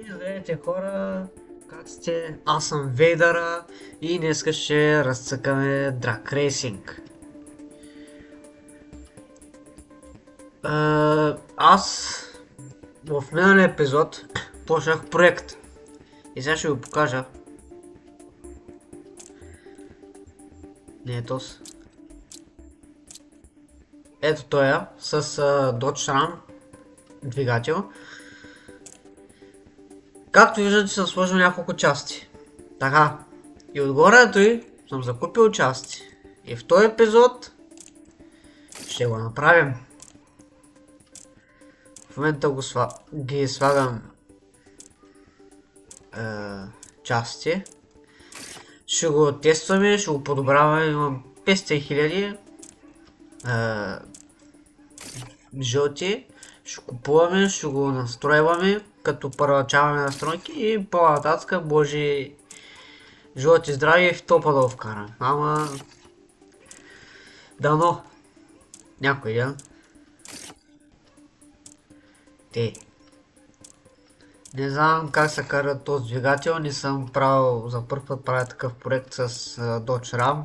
Здравейте хора, как сте? Аз съм Вейдъра и днес ще разцъкаме Drag Racing. Аз в миналия епизод почнах проект и сега ще ви покажа. Не е тос. Ето той с Dodge Ram двигател. Както виждате съм сложил няколко части. Така. И отгоре на той съм закупил части. И в този епизод ще го направим. В момента ги слагам части. Ще го тестваме, ще го подобряваме. Имам 500 000 жълти. Ще купуваме, ще го настройваме, като първачаваме настройки и по-нататък може жълти здрави в топа да го вкарам. Ама дано някой ден. Не знам как се кара този двигател, не съм правил, за първ път правя такъв проект с Dodge Ram.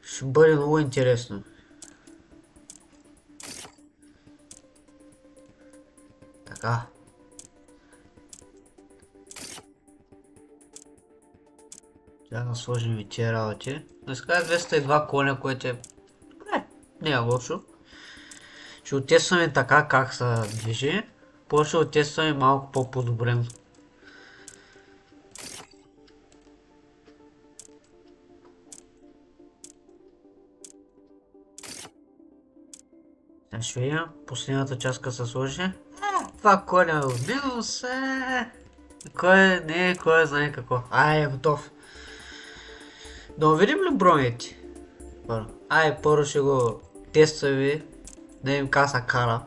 Ще бъде много интересно. Така. Трябва да сложим и тия работи. Днеска е 202 коня, което е... не е лошо. Ще отестваме така как се движи. После ще отестваме малко по-подобрено. Сега ще видим последната част като се сложи. Това коня в минус кой не е, кой знае какво. Ай, е готов. Да видим ли броните? Ай, първо ще го тестваме. Да им как се кара.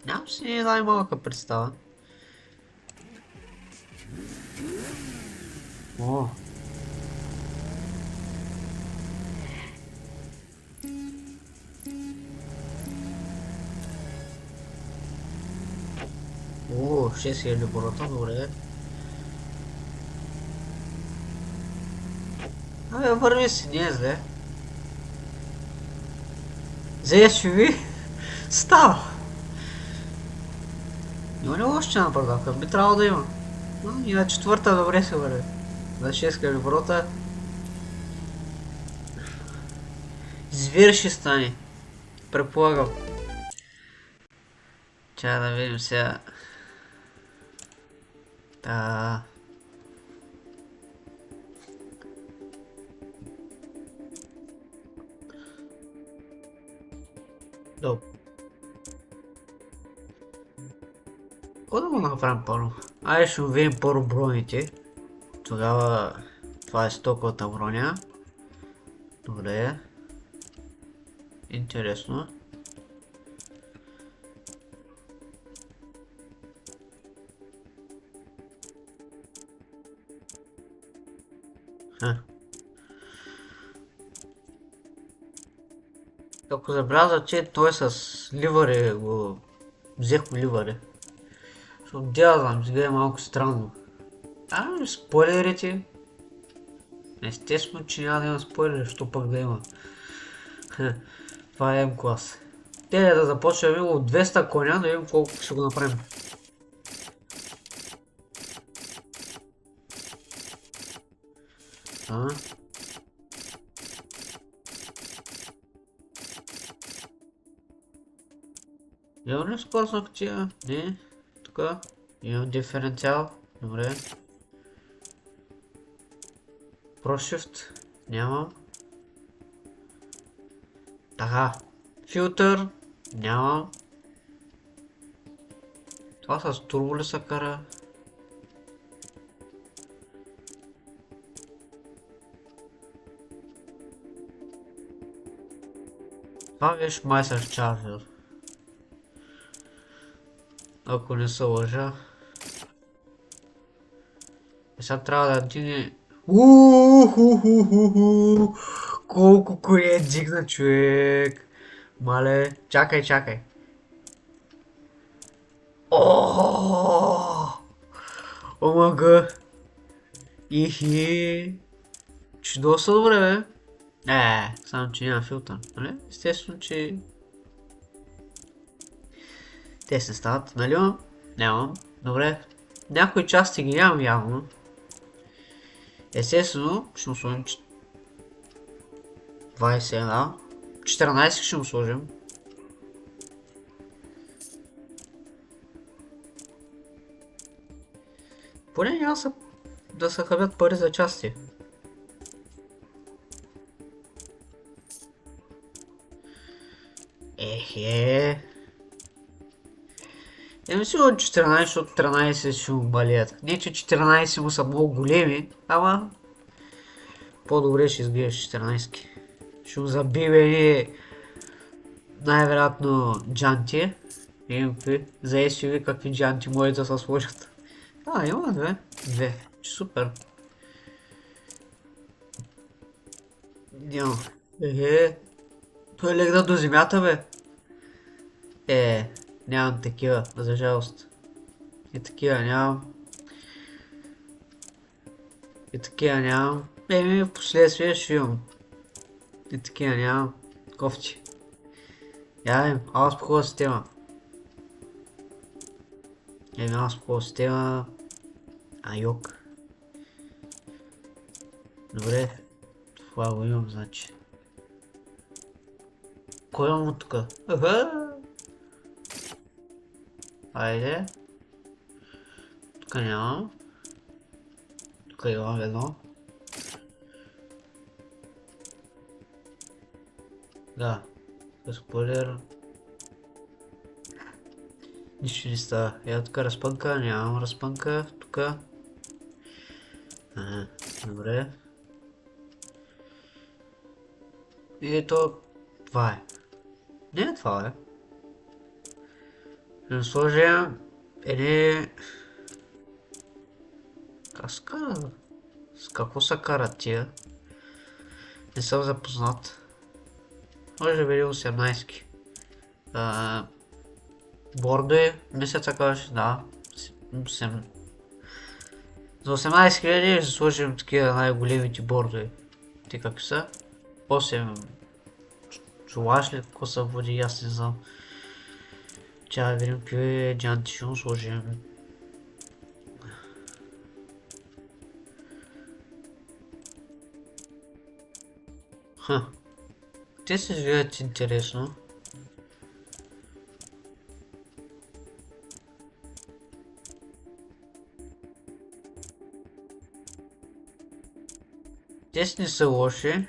Нямам си най-малка представа. О. О, 6000 оборота, добре. Абе, върви си, не е зле. Зе SUV? Става! Има ли още напредъка? Би трябвало да има. И на четвърта добре се върви. За 6000 оборота. Звир ще стане. Предполагам. Чакай да видим сега. Та. Добре. Какво да го направим първо? Айде ще видим първо броните. Тогава това е стоковата броня. Добре. Интересно. Ако забеляза, че той с ливари го взех ливари. Защото дядам, изгледа малко странно. Спойлерите. Естествено, че няма да има спойлери, що пък да има. Това е М-клас. Те да започнем от 200 коня, да видим колко ще го направим. Имам ли скорост на кутия? Не. Тук. Имам диференциал. Добре. ProShift. Нямам. Така. Филтър. Нямам. Това с турбо ли се кара? Това беше май с чарджер. Ако не се лъжа. Сега трябва да дигне... Колко коне дигна, човек! Мале, чакай. О, омага. Ихи. Че доста добре, бе. Само че няма филтър, нали? Естествено, че те се стават, нали? Нямам. Добре. Някои части ги нямам явно. Естествено, ще му сложим 21. 14 ще му сложим. Поне няма да се хабят пари за части. Ехе. Еми сигурно 14, защото 13 ще му балият. Не, че 14 му са много големи, ама по-добре ще изглежда 14. Ще му забиве най-вероятно джанти. За SUV какви джанти може да се сложат. Има две. Супер. Няма. Той легна до земята, бе. Нямам такива, за жалост. И такива нямам. В последствие ще имам. И такива нямам. Кофти. Аз по хубава система. Аз по хубава система. Айок. Добре. Това го имам, значи. Кой имам тука? Айде. Тука нямам. Тука имам едно. Да. Спойлер. Нищо не става. Тук разпънка, нямам разпънка. Тука. Добре. И ето, това е. Не, това е. Ще сложим едни... С какво са карат тия? Не съм запознат. Може да бъде 18-ки. Бордове, мисля така, да. За 18 000 ще сложим такива най-големите бордове. Те какви са? 8 чулаш ли, какво са води, аз не знам. Ча да видим какви джанти ще му сложим. Те се изглеждат интересно. Те не са лоши,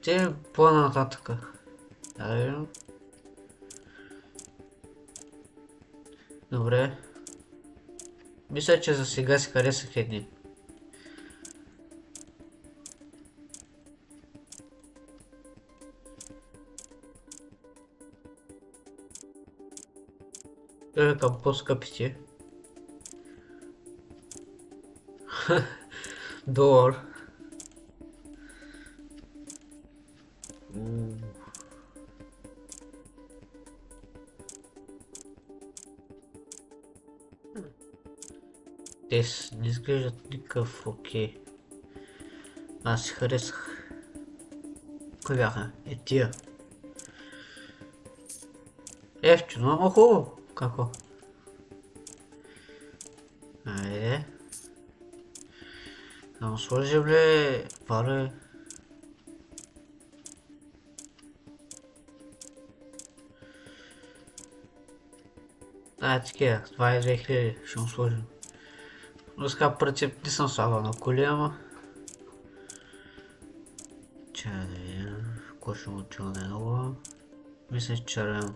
те по-нататъка. Добре. Мисля, че за сега си харесах едни. Към по-скъпите. $1. Те не изглеждат никакъв окей. Аз си харесах. Кои бяха? Тия. Ефтино, ама хубаво. Какво? Айде. Да му сложим ли пари? Такива, 22 000 ще му сложим. Но сега принцип не съм слагал на коли, ама... Чай да видим, какво ще му отива на него. Мисля, че червено.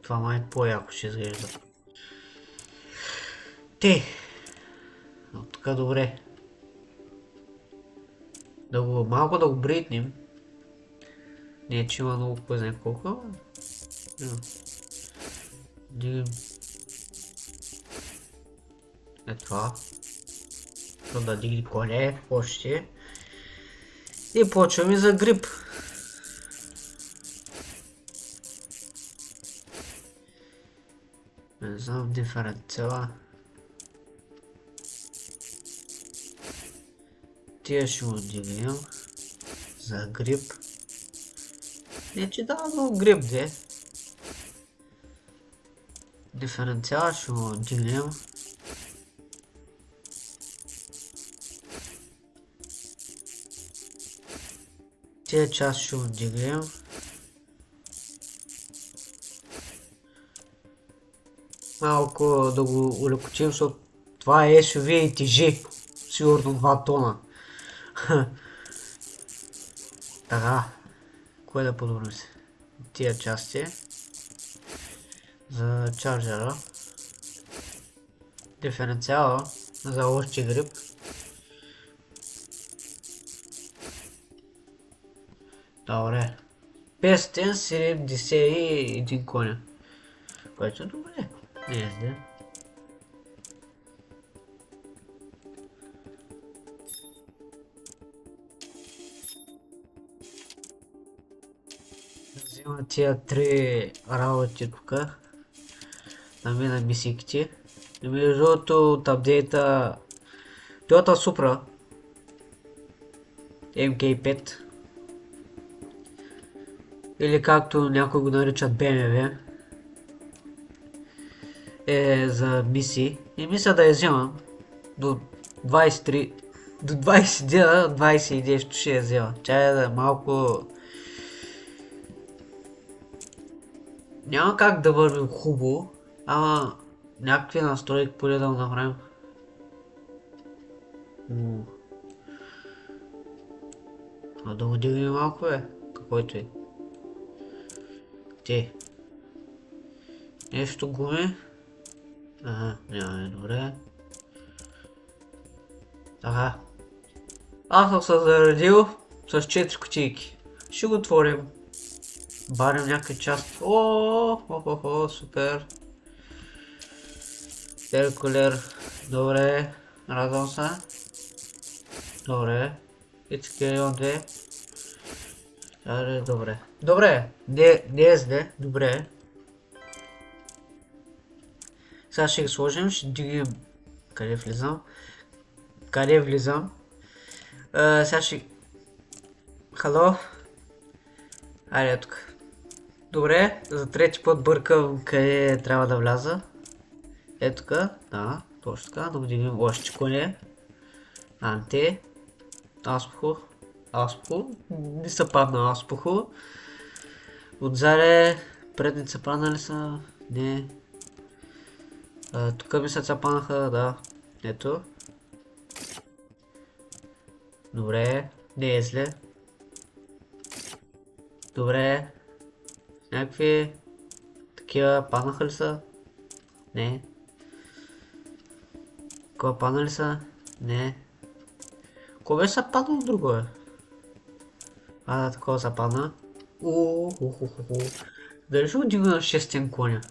Това май по-яко ще изглежда. Така добре. Малко да го бритнем. Не, че има много кой знае колко. Дигам. Това. Да дигни коне, още. И почваме за грип. Не знам, диференциала. Тия ще го дигнем. За грип. Не, че дава много грип, де. Диференциала ще го дигнем. Тия част ще го дигнем. Малко да го улекотим, защото това е SUV и тежи. Сигурно 2 тона. Така. Кое да подобрим се? Тия части. За чарджера. Диференциала. За още грип. Добре. 571 коня. Което е добре. Не е зле. Взема тия 3 работи тук. На мен на мисиките. И между другото от апдейта Toyota Supra MK5 или както някои го наричат BMW е за мисии и мисля да я вземам до 23 до 20 дена, 29 ще я взема. Тя е малко няма как да вървим хубаво, ама някакви настройки поне да го направим. А да го дигнем малко каквото е. Те. Нещо гуми. Ага, няма добре. Така. Аз съм се заредил с 4 кутийки. Ще го отворим. Барим някакви части. О, супер. Теркулер. Добре. Радвам се. Добре. И така имам 2. Добре. Добре. Не е зле. Добре. Сега ще ги сложим. Ще дигнем. Къде влизам? Къде влизам? Сега ще... Хало? Айде тук. Добре, за трети път бъркам къде трябва да вляза. Ето тук, да, точно така, да го дигнем още коне. Анте. Аспухо. Не са падна аспухо. Отзаде предница паднали са? Не. Тук ми се цапанаха, да. Ето. Добре, не е зле. Добре. Някакви такива паднаха ли са? Не. Такова падна ли са? Не. Кое беше са паднало друго да, такова са падна. Дали ще го дигна на 6 коня?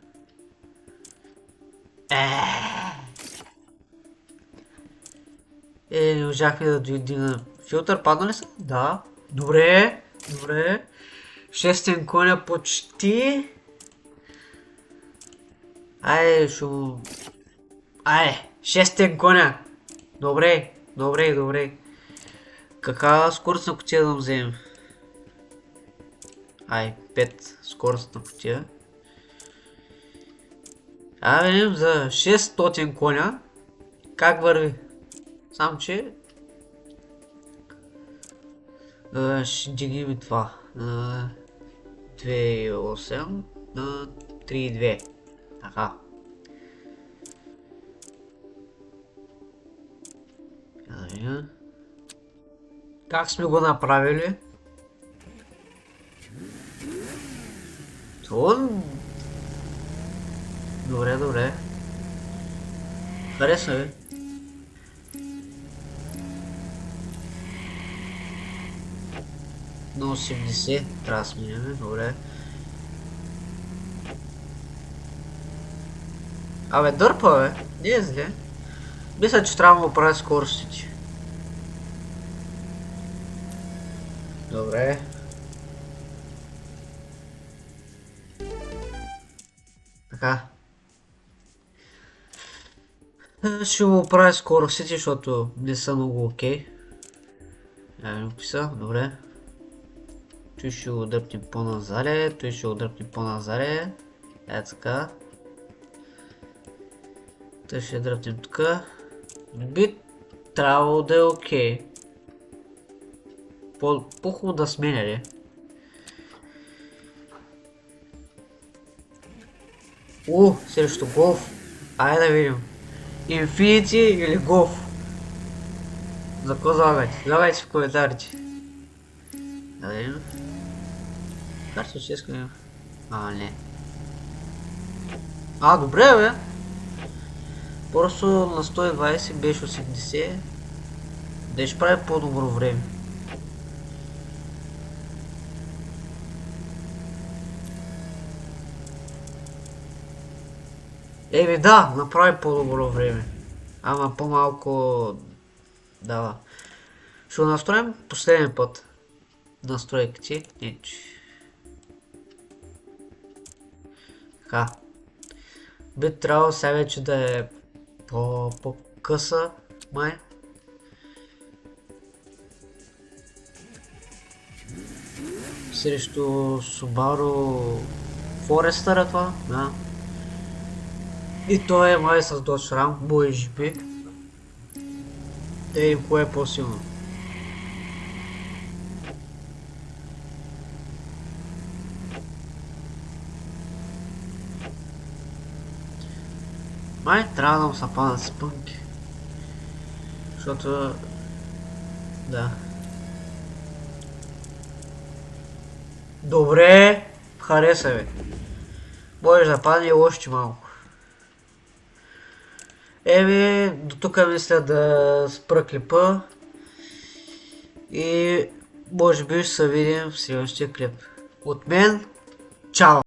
Не можахме да дигна. Филтър падна ли са? Да. Добре. 6 коня почти. Айде, шо... Айде, 6 коня. Добре. Каква скоростна кутия да вземем? Ай, 5 скоростна кутия. Видим за 600 коня. Как върви? Само че... ще дигнем и това. 2.8 на 3.2. Така. Как сме го направили? Добре. Харесва ви. На 80 трябва да сменяме, добре. Дърпа не е зле. Мисля, че трябва да му правя скоростите. Добре. Така. Ще го оправя скоростите, защото не са много окей. Я ми описа, добре. Той ще го дръпнем по-назаре, той ще го дръпнем по-назаре. Е така. Той ще дръпнем тук. Би трябвало да е окей. По-хубаво да сменя ли? Срещу голф. Айде да видим. Инфинити или голф? За какво залагате? Залагайте в коментарите. Да видим. Карта ще искаме. Не. Добре бе. Просто на 120 беше 80. Да ще прави по-добро време. Да, направи по-добро време. Ама по-малко дава. Ще го настроим последния път. Настройките. Така. Би трябвало сега вече да е по-къса, май. Срещу Subaru Forester това, да. И той е май с Dodge Ram, може би. Кое е по-силно? Май трябва да му са падат спънки. Защото... Да. Добре, хареса бе. Може да падне още малко. До тук мисля да спра клипа. И може би ще се видим в следващия клип. От мен, чао!